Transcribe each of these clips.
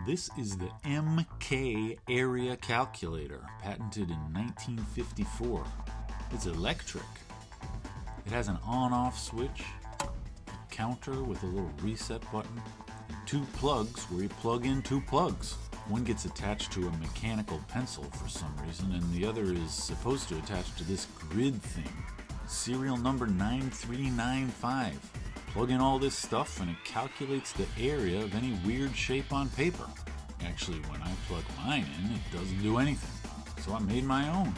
This is the MK area calculator, patented in 1954. It's electric. It has an on-off switch, a counter with a little reset button, and two plugs where you plug in two plugs. One gets attached to a mechanical pencil for some reason, and the other is supposed to attach to this grid thing. Serial number 9395. Plug in all this stuff and it calculates the area of any weird shape on paper. Actually, when I plug mine in, it doesn't do anything. So I made my own.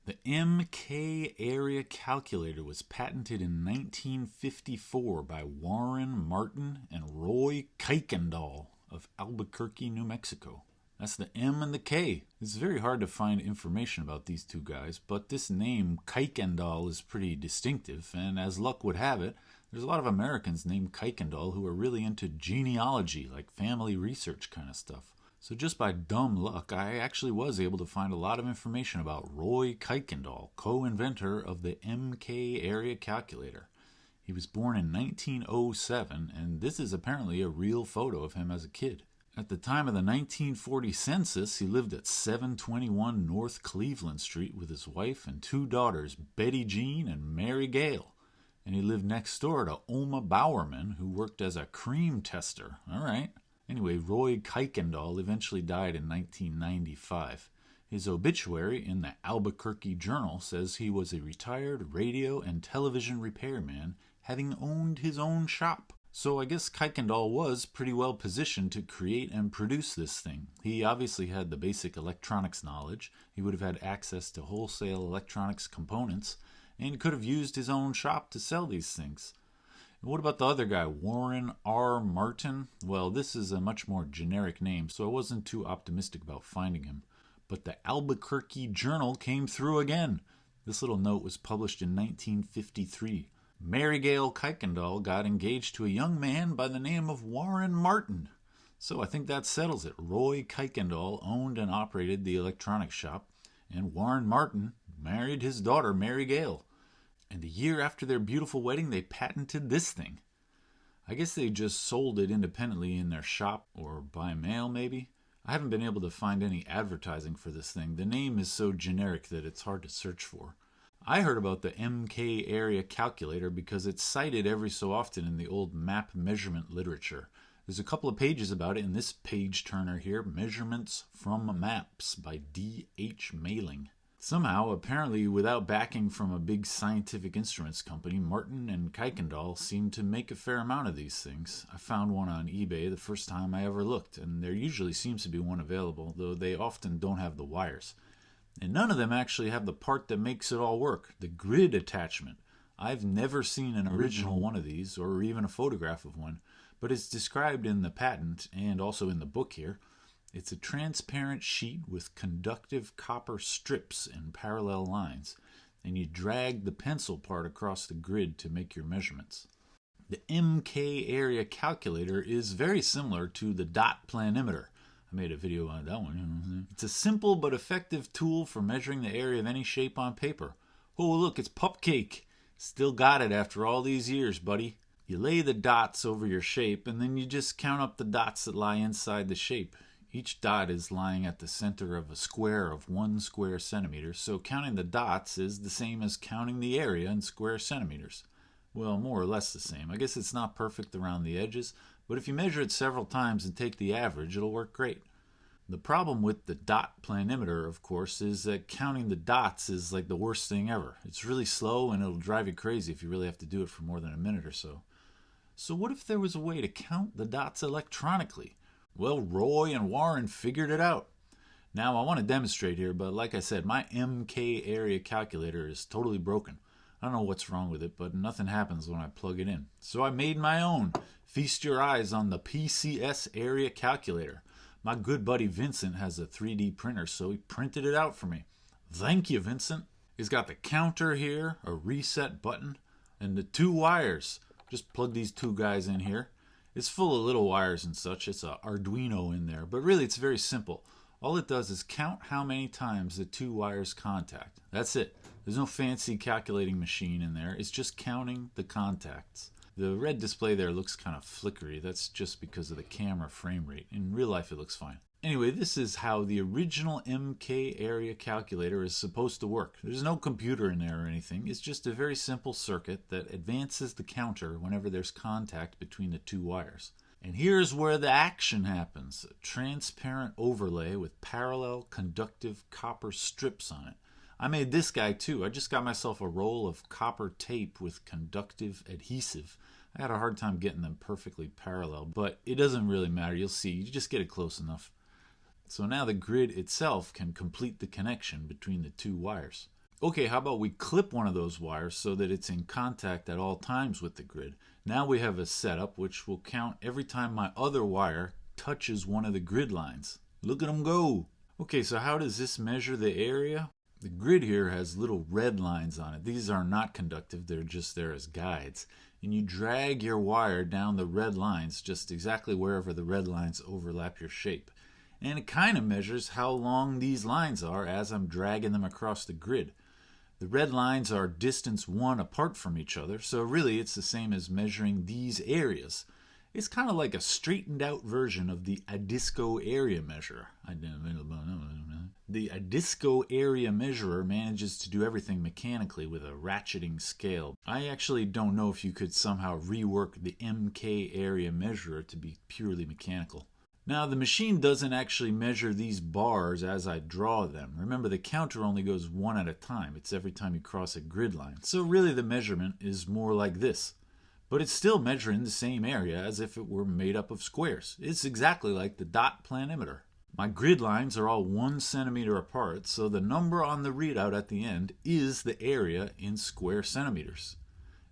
The MK area calculator was patented in 1954 by Warren Martin and Roy Kuykendall of Albuquerque, New Mexico. That's the M and the K. It's very hard to find information about these two guys, but this name, Kuykendall, is pretty distinctive, and as luck would have it, there's a lot of Americans named Kuykendall who are really into genealogy, like family research kind of stuff. So just by dumb luck, I actually was able to find a lot of information about Roy Kuykendall, co-inventor of the MK area calculator. He was born in 1907, and this is apparently a real photo of him as a kid. At the time of the 1940 census, he lived at 721 North Cleveland Street with his wife and two daughters, Betty Jean and Mary Gale. And he lived next door to Oma Bowerman, who worked as a cream tester. All right. Anyway, Roy Kuykendall eventually died in 1995. His obituary in the Albuquerque Journal says he was a retired radio and television repairman, having owned his own shop. So I guess Kuykendall was pretty well positioned to create and produce this thing. He obviously had the basic electronics knowledge. He would have had access to wholesale electronics components and could have used his own shop to sell these things. And what about the other guy, Warren R. Martin? Well, this is a much more generic name, so I wasn't too optimistic about finding him. But the Albuquerque Journal came through again. This little note was published in 1953. Mary Gale Kuykendall got engaged to a young man by the name of Warren Martin. So I think that settles it. Roy Kuykendall owned and operated the electronics shop, and Warren Martin married his daughter, Mary Gale. And a year after their beautiful wedding, they patented this thing. I guess they just sold it independently in their shop or by mail, maybe. I haven't been able to find any advertising for this thing. The name is so generic that it's hard to search for. I heard about the MK area calculator because it's cited every so often in the old map measurement literature. There's a couple of pages about it in this page turner here, Measurements from Maps by D.H. Mailing. Somehow, apparently without backing from a big scientific instruments company, Martin and Kuykendall seem to make a fair amount of these things. I found one on eBay the first time I ever looked, and there usually seems to be one available, though they often don't have the wires. And none of them actually have the part that makes it all work, the grid attachment. I've never seen an original one of these, or even a photograph of one, but it's described in the patent and also in the book here. It's a transparent sheet with conductive copper strips and parallel lines, and you drag the pencil part across the grid to make your measurements. The MK area calculator is very similar to the dot planimeter. I made a video on that one. It's a simple but effective tool for measuring the area of any shape on paper. Oh, look, it's pupcake. Still got it after all these years, buddy. You lay the dots over your shape, and then you just count up the dots that lie inside the shape. Each dot is lying at the center of a square of 1 square centimeter, so counting the dots is the same as counting the area in square centimeters. Well, more or less the same. I guess it's not perfect around the edges, but if you measure it several times and take the average, it'll work great. The problem with the dot planimeter, of course, is that counting the dots is like the worst thing ever. It's really slow and it'll drive you crazy if you really have to do it for more than a minute or so. So what if there was a way to count the dots electronically? Well, Roy and Warren figured it out. Now, I want to demonstrate here, but like I said, my MK area calculator is totally broken. I don't know what's wrong with it, but nothing happens when I plug it in. So I made my own. Feast your eyes on the PCS area calculator. My good buddy Vincent has a 3D printer, so he printed it out for me. Thank you, Vincent. He's got the counter here, a reset button, and the two wires. Just plug these two guys in here. It's full of little wires and such. It's an Arduino in there, but really it's very simple. All it does is count how many times the two wires contact. That's it. There's no fancy calculating machine in there. It's just counting the contacts. The red display there looks kind of flickery. That's just because of the camera frame rate. In real life, it looks fine. Anyway, this is how the original MK area calculator is supposed to work. There's no computer in there or anything. It's just a very simple circuit that advances the counter whenever there's contact between the two wires. And here's where the action happens. A transparent overlay with parallel conductive copper strips on it. I made this guy too. I just got myself a roll of copper tape with conductive adhesive. I had a hard time getting them perfectly parallel, but it doesn't really matter. You'll see. You just get it close enough. So now the grid itself can complete the connection between the two wires. Okay, how about we clip one of those wires so that it's in contact at all times with the grid. Now we have a setup which will count every time my other wire touches one of the grid lines. Look at them go! Okay, so how does this measure the area? The grid here has little red lines on it. These are not conductive, they're just there as guides. And you drag your wire down the red lines just exactly wherever the red lines overlap your shape. And it kind of measures how long these lines are as I'm dragging them across the grid. The red lines are distance 1 apart from each other, so really it's the same as measuring these areas. It's kind of like a straightened out version of the Adisco area measurer. The Adisco area measurer manages to do everything mechanically with a ratcheting scale. I actually don't know if you could somehow rework the MK area measurer to be purely mechanical. Now, the machine doesn't actually measure these bars as I draw them. Remember, the counter only goes one at a time. It's every time you cross a grid line. So really the measurement is more like this. But it's still measuring the same area as if it were made up of squares. It's exactly like the dot planimeter. My grid lines are all 1 centimeter apart, so the number on the readout at the end is the area in square centimeters.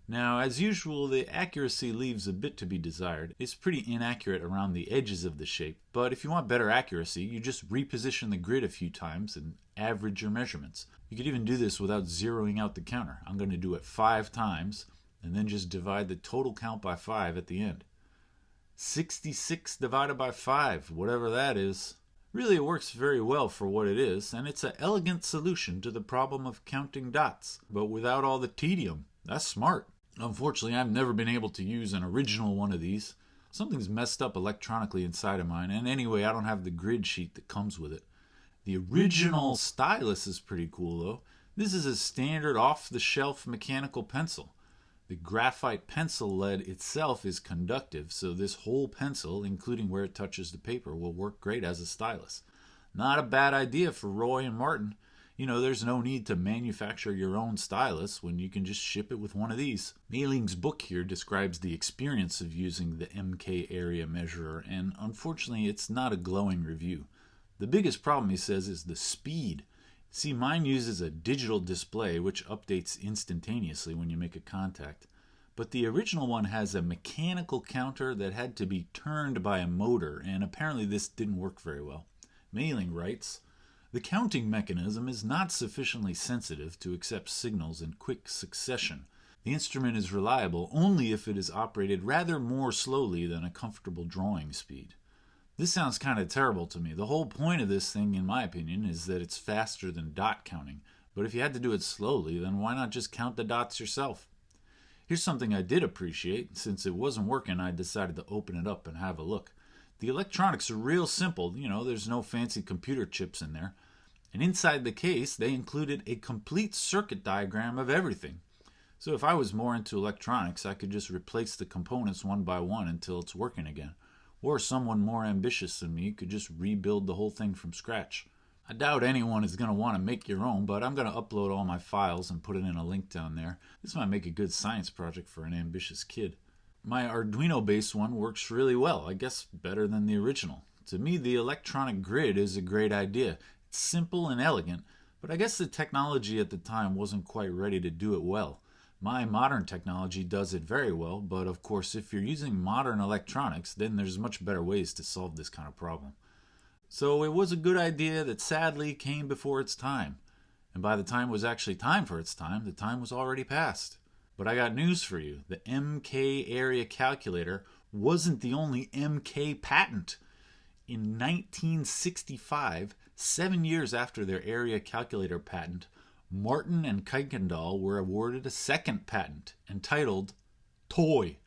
Now, as usual, the accuracy leaves a bit to be desired. It's pretty inaccurate around the edges of the shape, but if you want better accuracy, you just reposition the grid a few times and average your measurements. You could even do this without zeroing out the counter. I'm going to do it 5 times, and then just divide the total count by 5 at the end. 66 divided by 5, whatever that is. Really, it works very well for what it is, and it's an elegant solution to the problem of counting dots, but without all the tedium. That's smart. Unfortunately, I've never been able to use an original one of these. Something's messed up electronically inside of mine, and anyway, I don't have the grid sheet that comes with it. The original Stylus is pretty cool, though. This is a standard off-the-shelf mechanical pencil. The graphite pencil lead itself is conductive, so this whole pencil, including where it touches the paper, will work great as a stylus. Not a bad idea for Roy and Martin. You know, there's no need to manufacture your own stylus when you can just ship it with one of these. Mailing's book here describes the experience of using the MK area measurer, and unfortunately it's not a glowing review. The biggest problem, he says, is the speed. See, mine uses a digital display which updates instantaneously when you make a contact. But the original one has a mechanical counter that had to be turned by a motor, and apparently this didn't work very well. Mailing writes, "The counting mechanism is not sufficiently sensitive to accept signals in quick succession. The instrument is reliable only if it is operated rather more slowly than a comfortable drawing speed." This sounds kind of terrible to me. The whole point of this thing, in my opinion, is that it's faster than dot counting. But if you had to do it slowly, then why not just count the dots yourself? Here's something I did appreciate. Since it wasn't working, I decided to open it up and have a look. The electronics are real simple. You know, there's no fancy computer chips in there. And inside the case, they included a complete circuit diagram of everything. So if I was more into electronics, I could just replace the components one by one until it's working again. Or someone more ambitious than me could just rebuild the whole thing from scratch. I doubt anyone is going to want to make your own, but I'm going to upload all my files and put it in a link down there. This might make a good science project for an ambitious kid. My Arduino-based one works really well, I guess better than the original. To me, the electronic grid is a great idea. It's simple and elegant, but I guess the technology at the time wasn't quite ready to do it well. My modern technology does it very well, but of course if you're using modern electronics, then there's much better ways to solve this kind of problem. So it was a good idea that sadly came before its time. And by the time it was actually time for its time, the time was already past. But I got news for you. The MK area calculator wasn't the only MK patent. In 1965, 7 years after their area calculator patent, Martin and Kuykendall were awarded a second patent entitled Toy.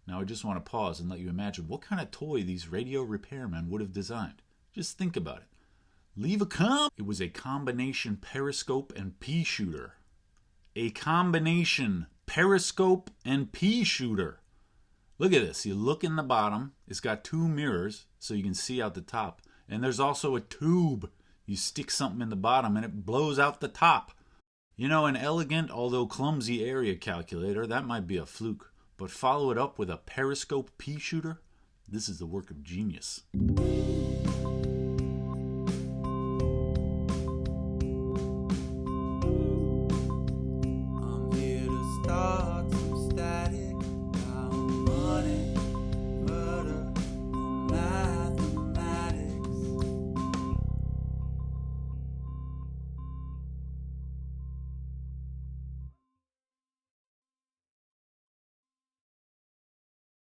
Now I just want to pause and let you imagine what kind of toy these radio repairmen would have designed. Just think about it. Leave a comment. It was a combination periscope and pea shooter. A combination periscope and pea shooter. Look at this. You look in the bottom. It's got 2 mirrors so you can see out the top. And there's also a tube. You stick something in the bottom and it blows out the top. You know, an elegant, although clumsy area calculator, that might be a fluke. But follow it up with a periscope pea shooter? This is the work of genius.